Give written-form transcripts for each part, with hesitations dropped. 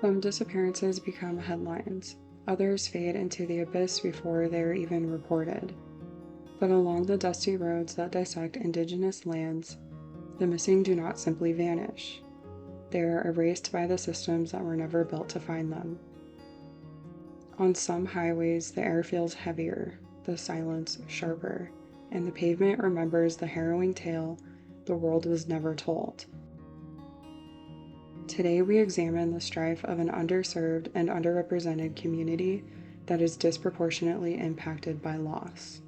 Some disappearances become headlines. Others fade into the abyss before they are even reported. But along the dusty roads that dissect Indigenous lands, the missing do not simply vanish. They are erased by the systems that were never built to find them. On some highways, the air feels heavier, the silence sharper, and the pavement remembers the harrowing tale the world was never told. Today we examine the strife of an underserved and underrepresented community that is disproportionately impacted by loss.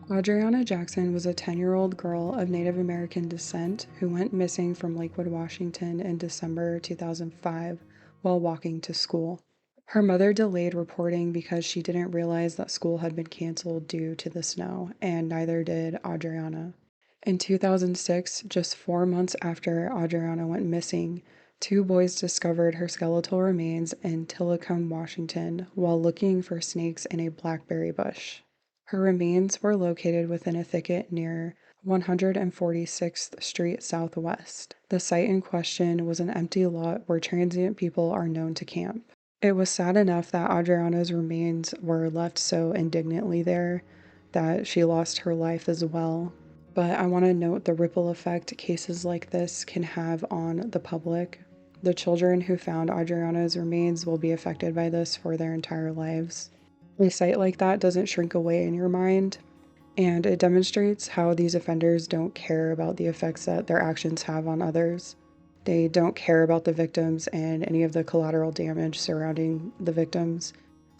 Audriana Jackson was a 10-year-old girl of Native American descent who went missing from Lakewood, Washington in December 2005 while walking to school. Her mother delayed reporting because she didn't realize that school had been canceled due to the snow, and neither did Audriana. In 2006, just 4 months after Audriana went missing, 2 boys discovered her skeletal remains in Tillicum, Washington, while looking for snakes in a blackberry bush. Her remains were located within a thicket near 146th Street Southwest. The site in question was an empty lot where transient people are known to camp. It was sad enough that Audriana's remains were left so indignantly there that she lost her life as well. But I want to note the ripple effect cases like this can have on the public. The children who found Audriana's remains will be affected by this for their entire lives. A sight like that doesn't shrink away in your mind, and it demonstrates how these offenders don't care about the effects that their actions have on others. They don't care about the victims and any of the collateral damage surrounding the victims.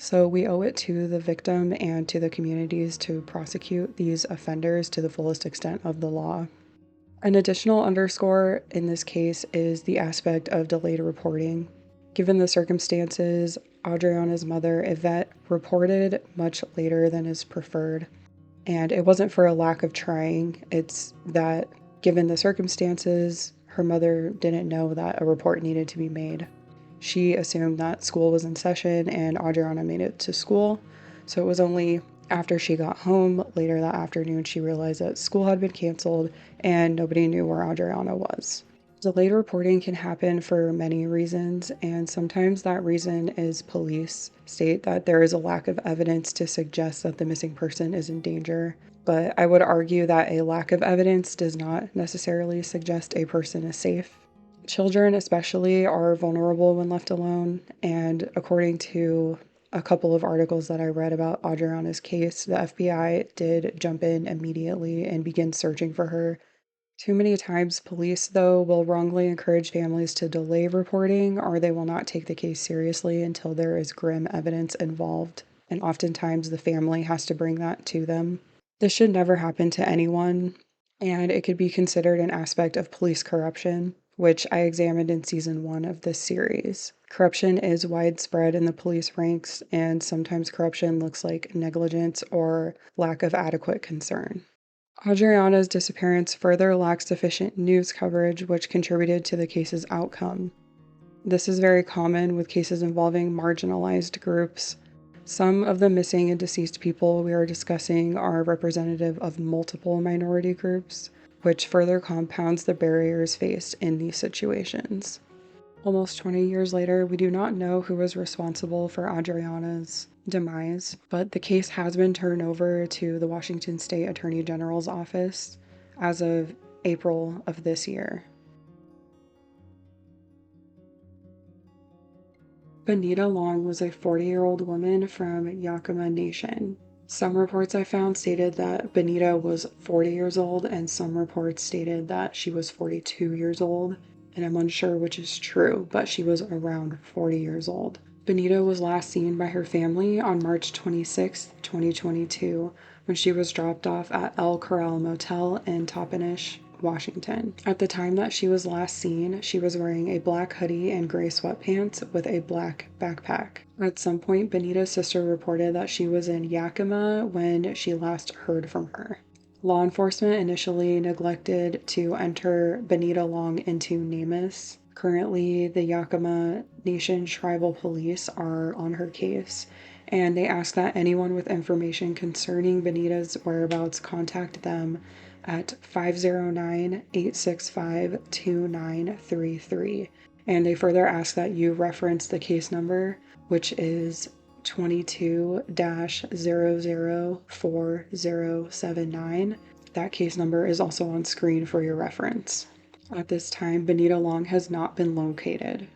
So we owe it to the victim and to the communities to prosecute these offenders to the fullest extent of the law. An additional underscore in this case is the aspect of delayed reporting. Given the circumstances, Audriana's mother, Yvette, reported much later than is preferred. And it wasn't for a lack of trying, it's that given the circumstances, her mother didn't know that a report needed to be made. She assumed that school was in session and Audriana made it to school, so it was only after she got home later that afternoon she realized that school had been canceled and nobody knew where Audriana was. Delayed reporting can happen for many reasons, and sometimes that reason is police state that there is a lack of evidence to suggest that the missing person is in danger. But I would argue that a lack of evidence does not necessarily suggest a person is safe. Children especially are vulnerable when left alone, and according to a couple of articles that I read about Audriana's case, the FBI did jump in immediately and begin searching for her. Too many times, police, though, will wrongly encourage families to delay reporting, or they will not take the case seriously until there is grim evidence involved, and oftentimes the family has to bring that to them. This should never happen to anyone, and it could be considered an aspect of police corruption, which I examined in season 1 of this series. Corruption is widespread in the police ranks, and sometimes corruption looks like negligence or lack of adequate concern. Audriana's disappearance further lacks sufficient news coverage, which contributed to the case's outcome. This is very common with cases involving marginalized groups. Some of the missing and deceased people we are discussing are representative of multiple minority groups, which further compounds the barriers faced in these situations. Almost 20 years later, we do not know who was responsible for Audriana's demise, but the case has been turned over to the Washington State Attorney General's office as of April of this year. Benita Long was a 40-year-old woman from Yakima Nation. Some reports I found stated that Benita was 40 years old, and some reports stated that she was 42 years old, and I'm unsure which is true, but she was around 40 years old. Benita was last seen by her family on March 26, 2022, when she was dropped off at El Corral Motel in Toppenish, Washington. At the time that she was last seen, she was wearing a black hoodie and gray sweatpants with a black backpack. At some point, Benita's sister reported that she was in Yakima when she last heard from her. Law enforcement initially neglected to enter Benita Long into NamUs. Currently, the Yakima Nation Tribal Police are on her case, and they ask that anyone with information concerning Benita's whereabouts contact them at 509-865-2933. And they further ask that you reference the case number, which is 22-004079. That case number is also on screen for your reference. At this time, Benita Long has not been located.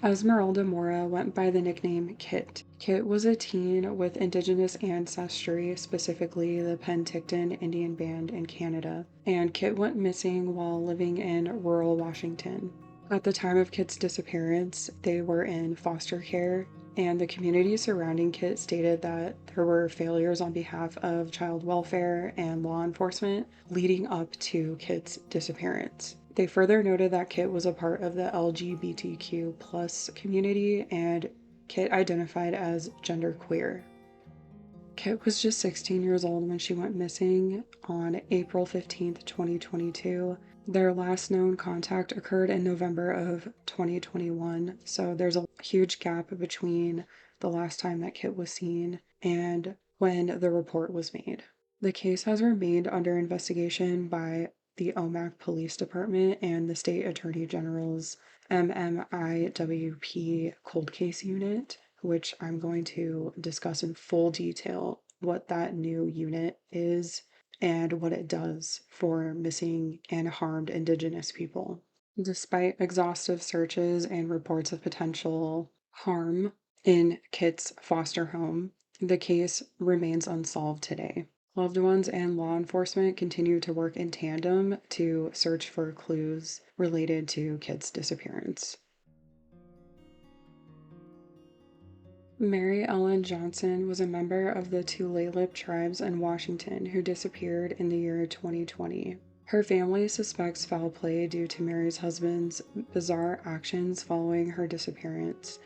Esmeralda Mora went by the nickname Kit. Kit was a teen with Indigenous ancestry, specifically the Penticton Indian Band in Canada, and Kit went missing while living in rural Washington. At the time of Kit's disappearance, they were in foster care, and the community surrounding Kit stated that there were failures on behalf of child welfare and law enforcement leading up to Kit's disappearance. They further noted that Kit was a part of the LGBTQ plus community, and Kit identified as genderqueer. Kit was just 16 years old when she went missing on April 15th, 2022. Their last known contact occurred in November of 2021, so there's a huge gap between the last time that Kit was seen and when the report was made. The case has remained under investigation by the OMAC Police Department and the State Attorney General's MMIWP Cold Case Unit, which I'm going to discuss in full detail what that new unit is and what it does for missing and harmed Indigenous people. Despite exhaustive searches and reports of potential harm in Kit's foster home, the case remains unsolved today. Loved ones and law enforcement continue to work in tandem to search for clues related to Kit's disappearance. Mary Ellen Johnson was a member of the Tulalip tribes in Washington who disappeared in the year 2020. Her family suspects foul play due to Mary's husband's bizarre actions following her disappearance,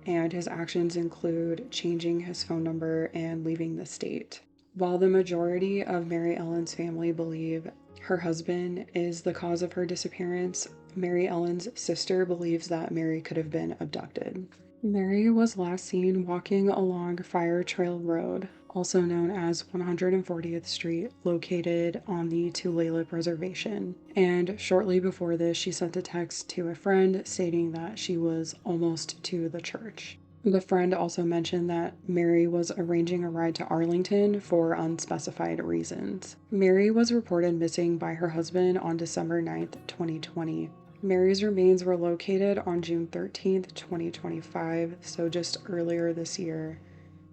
and his actions include changing his phone number and leaving the state. While the majority of Mary Ellen's family believe her husband is the cause of her disappearance, Mary Ellen's sister believes that Mary could have been abducted. Mary was last seen walking along Fire Trail Road, also known as 140th Street, located on the Tulalip Reservation. And shortly before this, she sent a text to a friend stating that she was almost to the church. The friend also mentioned that Mary was arranging a ride to Arlington for unspecified reasons. Mary was reported missing by her husband on December 9th, 2020. Mary's remains were located on June 13th, 2025, so just earlier this year,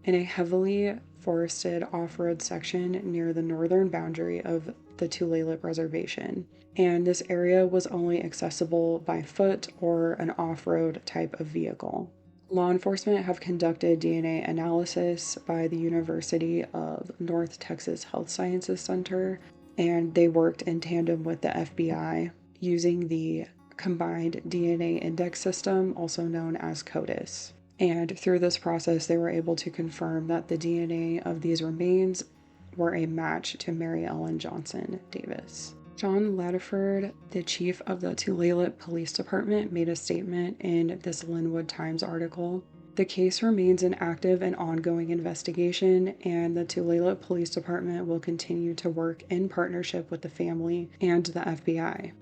in a heavily forested off-road section near the northern boundary of the Tulalip Reservation, and this area was only accessible by foot or an off-road type of vehicle. Law enforcement have conducted DNA analysis by the University of North Texas Health Sciences Center, and they worked in tandem with the FBI using the Combined DNA Index System, also known as CODIS. And through this process, they were able to confirm that the DNA of these remains were a match to Mary Ellen Johnson Davis. John Ladeford, the chief of the Tulalip Police Department, made a statement in this Linwood Times article. The case remains an active and ongoing investigation, and the Tulalip Police Department will continue to work in partnership with the family and the FBI.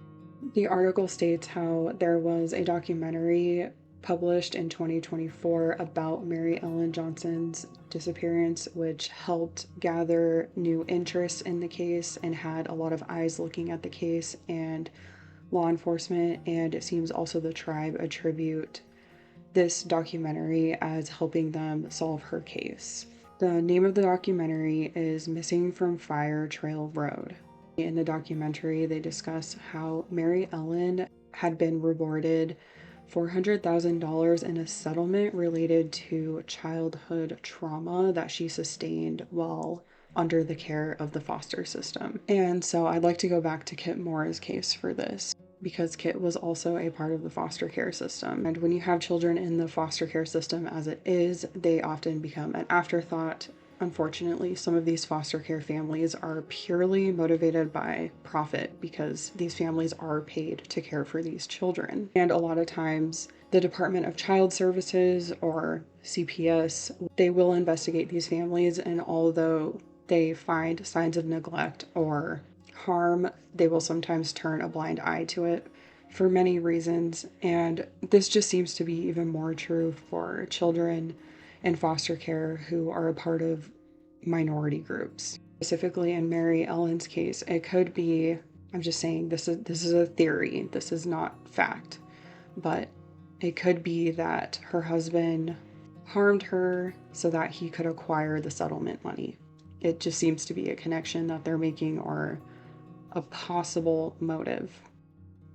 The article states how there was a documentary published in 2024 about Mary Ellen Johnson's disappearance, which helped gather new interest in the case and had a lot of eyes looking at the case, and law enforcement and it seems also the tribe attribute this documentary as helping them solve her case. The name of the documentary is Missing from Fire Trail Road. In the documentary, they discuss how Mary Ellen had been rewarded $400,000 in a settlement related to childhood trauma that she sustained while under the care of the foster system. And so I'd like to go back to Kit Mora's case for this, because Kit was also a part of the foster care system. And when you have children in the foster care system as it is, they often become an afterthought Unfortunately, some of these foster care families are purely motivated by profit because these families are paid to care for these children. And a lot of times, the Department of Child Services or CPS, they will investigate these families, and although they find signs of neglect or harm, they will sometimes turn a blind eye to it for many reasons. And this just seems to be even more true for children in foster care who are a part of minority groups. Specifically in Mary Ellen's case, it could be, I'm just saying this is a theory, this is not fact, but it could be that her husband harmed her so that he could acquire the settlement money. It just seems to be a connection that they're making or a possible motive.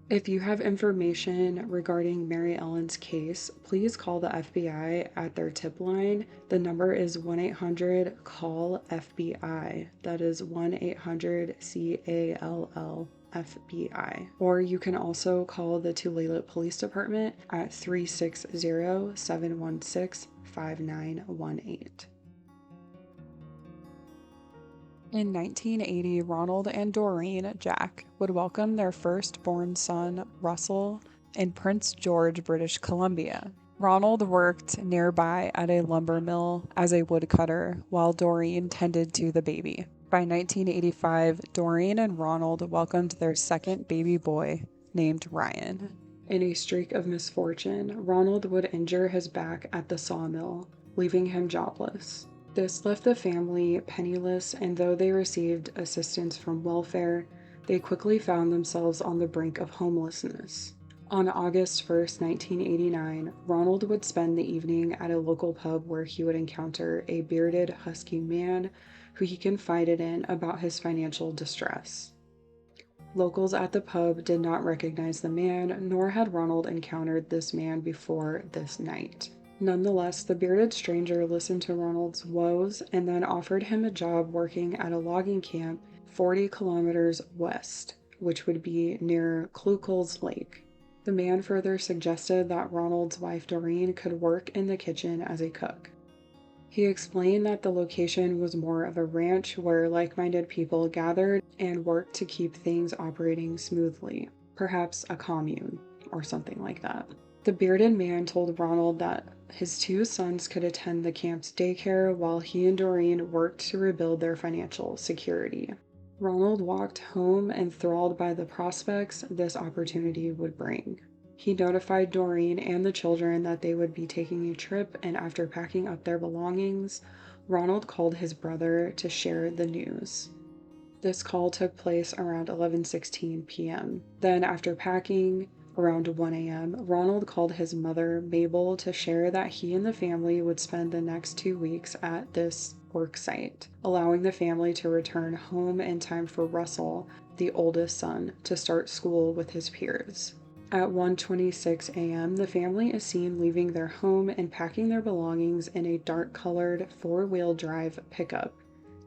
If you have information regarding Mary Ellen's case, please call the FBI at their tip line. The number is 1-800-CALL-FBI. That is 1-800-CALL-FBI. Or you can also call the Tulalip Police Department at 360-716-5918. In 1980, Ronald and Doreen Jack would welcome their firstborn son, Russell, in Prince George, British Columbia. Ronald worked nearby at a lumber mill as a woodcutter, while Doreen tended to the baby. By 1985, Doreen and Ronald welcomed their second baby boy, named Ryan. In a streak of misfortune, Ronald would injure his back at the sawmill, leaving him jobless. This left the family penniless, and though they received assistance from welfare, they quickly found themselves on the brink of homelessness. On August 1st, 1989, Ronald would spend the evening at a local pub where he would encounter a bearded, husky man who he confided in about his financial distress. Locals at the pub did not recognize the man, nor had Ronald encountered this man before this night. Nonetheless, the bearded stranger listened to Ronald's woes and then offered him a job working at a logging camp 40 kilometers west, which would be near Klukel's Lake. The man further suggested that Ronald's wife Doreen could work in the kitchen as a cook. He explained that the location was more of a ranch where like-minded people gathered and worked to keep things operating smoothly, perhaps a commune or something like that. The bearded man told Ronald that his two sons could attend the camp's daycare while he and Doreen worked to rebuild their financial security. Ronald walked home enthralled by the prospects this opportunity would bring. He notified Doreen and the children that they would be taking a trip, and after packing up their belongings, Ronald called his brother to share the news. This call took place around 11:16 p.m. Then, after packing, around 1 a.m., Ronald called his mother, Mabel, to share that he and the family would spend the next 2 weeks at this work site, allowing the family to return home in time for Russell, the oldest son, to start school with his peers. At 1:26 a.m., the family is seen leaving their home and packing their belongings in a dark-colored four-wheel drive pickup,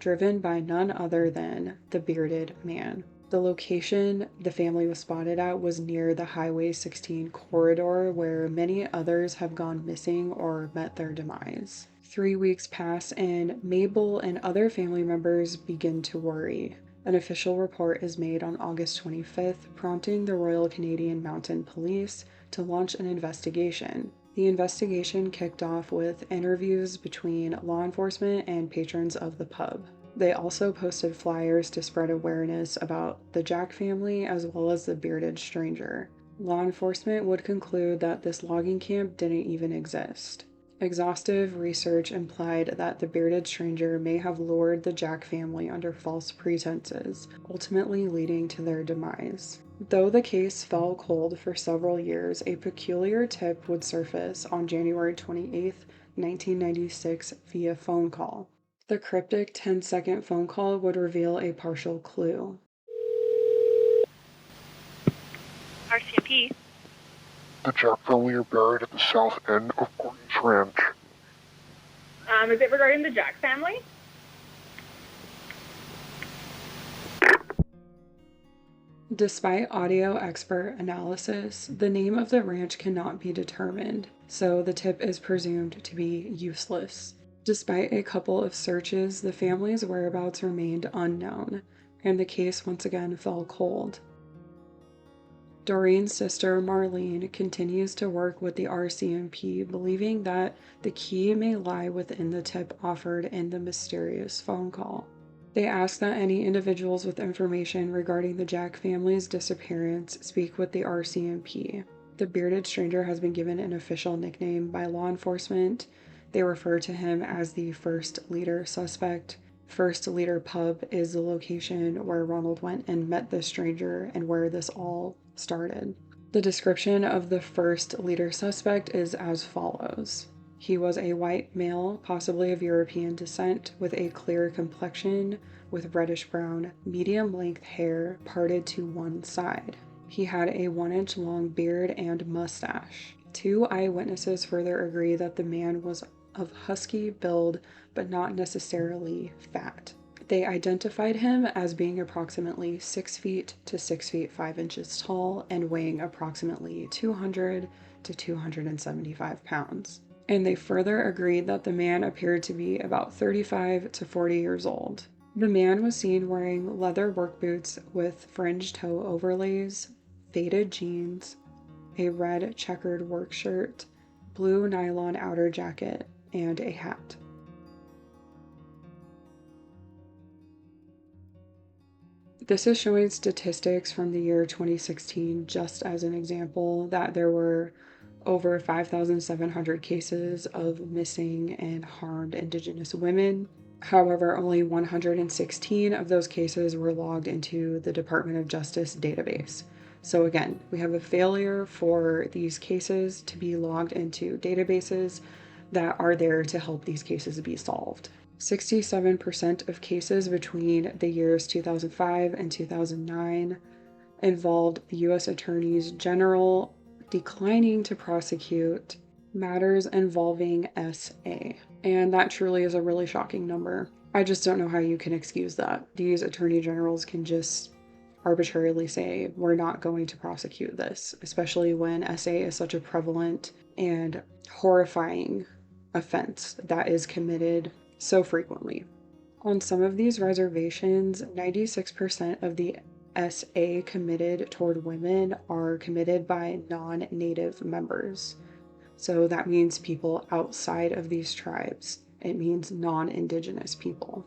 driven by none other than the bearded man. The location the family was spotted at was near the Highway 16 corridor, where many others have gone missing or met their demise. 3 weeks pass, and Mabel and other family members begin to worry. An official report is made on August 25th, prompting the Royal Canadian Mounted Police to launch an investigation. The investigation kicked off with interviews between law enforcement and patrons of the pub. They also posted flyers to spread awareness about the Jack family as well as the bearded stranger. Law enforcement would conclude that this logging camp didn't even exist. Exhaustive research implied that the bearded stranger may have lured the Jack family under false pretenses, ultimately leading to their demise. Though the case fell cold for several years, a peculiar tip would surface on January 28, 1996 via phone call. The cryptic 10-second phone call would reveal a partial clue. RCMP. The Jack family are buried at the south end of Gordon's Ranch. Is it regarding the Jack family? Despite audio expert analysis, the name of the ranch cannot be determined, so the tip is presumed to be useless. Despite a couple of searches, the family's whereabouts remained unknown, and the case once again fell cold. Doreen's sister, Marlene, continues to work with the RCMP, believing that the key may lie within the tip offered in the mysterious phone call. They ask that any individuals with information regarding the Jack family's disappearance speak with the RCMP. The bearded stranger has been given an official nickname by law enforcement. They refer to him as the First Leader suspect. First Leader Pub is the location where Ronald went and met the stranger and where this all started. The description of the First Leader suspect is as follows. He was a white male, possibly of European descent, with a clear complexion, with reddish-brown, medium-length hair parted to one side. He had a 1-inch long beard and mustache. 2 eyewitnesses further agree that the man was of husky build, but not necessarily fat. They identified him as being approximately 6 feet to 6 feet 5 inches tall and weighing approximately 200 to 275 pounds. And they further agreed that the man appeared to be about 35 to 40 years old. The man was seen wearing leather work boots with fringed toe overlays, faded jeans, a red checkered work shirt, blue nylon outer jacket, and a hat. This is showing statistics from the year 2016, just as an example, that there were over 5,700 cases of missing and harmed Indigenous women. However, only 116 of those cases were logged into the Department of Justice database. So again, we have a failure for these cases to be logged into databases that are there to help these cases be solved. 67% of cases between the years 2005 and 2009 involved the U.S. Attorneys General declining to prosecute matters involving SA. And that truly is a really shocking number. I just don't know how you can excuse that. These attorney generals can just arbitrarily say, we're not going to prosecute this, especially when SA is such a prevalent and horrifying offense that is committed so frequently. On some of these reservations, 96% of the SA committed toward women are committed by non-native members. So that means people outside of these tribes. It means non-Indigenous people.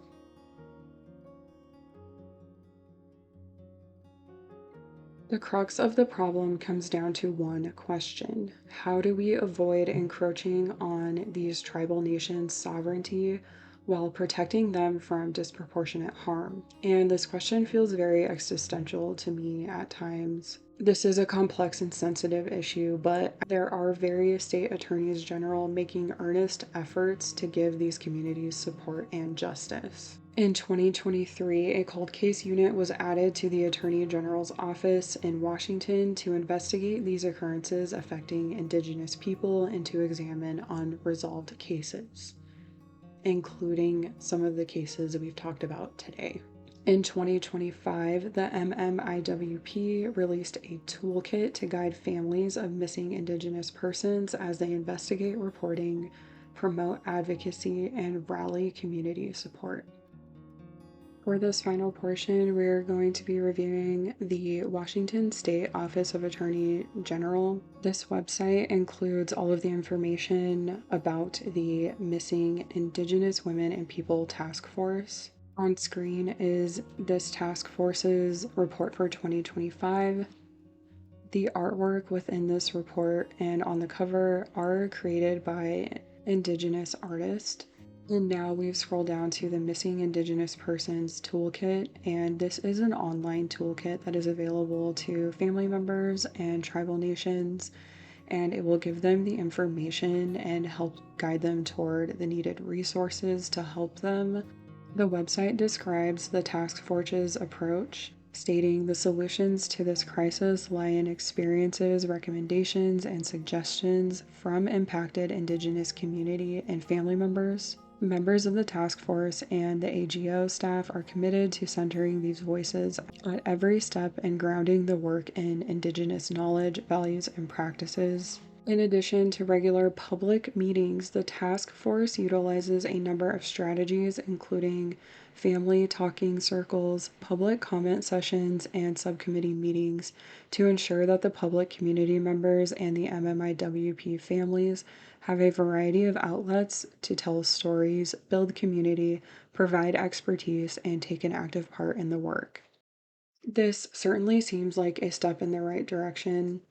The crux of the problem comes down to one question. How do we avoid encroaching on these tribal nations' sovereignty while protecting them from disproportionate harm? And this question feels very existential to me at times. This is a complex and sensitive issue, but there are various state attorneys general making earnest efforts to give these communities support and justice. In 2023, a cold case unit was added to the Attorney General's office in Washington to investigate these occurrences affecting Indigenous people and to examine unresolved cases, including some of the cases that we've talked about today. In 2025, the MMIWP released a toolkit to guide families of missing Indigenous persons as they investigate reporting, promote advocacy, and rally community support. For this final portion, we're going to be reviewing the Washington State Office of Attorney General. This website includes all of the information about the Missing Indigenous Women and People Task Force. On screen is this task force's report for 2025. The artwork within this report and on the cover are created by Indigenous artists. And now we've scrolled down to the Missing Indigenous Persons Toolkit, and this is an online toolkit that is available to family members and tribal nations, and it will give them the information and help guide them toward the needed resources to help them. The website describes the task force's approach, stating the solutions to this crisis lie in experiences, recommendations, and suggestions from impacted Indigenous community and family members. Members of the task force and the AGO staff are committed to centering these voices at every step and grounding the work in Indigenous knowledge, values, and practices. In addition to regular public meetings, the task force utilizes a number of strategies, including family talking circles, public comment sessions, and subcommittee meetings to ensure that the public community members and the MMIWP families have a variety of outlets to tell stories, build community, provide expertise, and take an active part in the work. This certainly seems like a step in the right direction.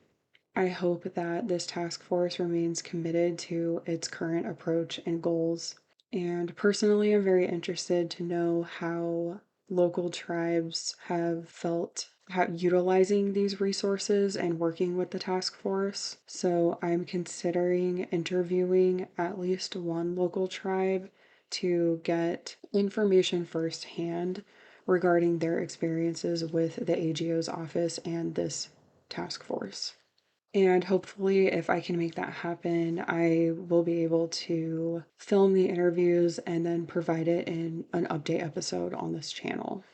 I hope that this task force remains committed to its current approach and goals. And personally, I'm very interested to know how local tribes have felt utilizing these resources and working with the task force. So I'm considering interviewing at least one local tribe to get information firsthand regarding their experiences with the AGO's office and this task force. And hopefully, if I can make that happen, I will be able to film the interviews and then provide it in an update episode on this channel.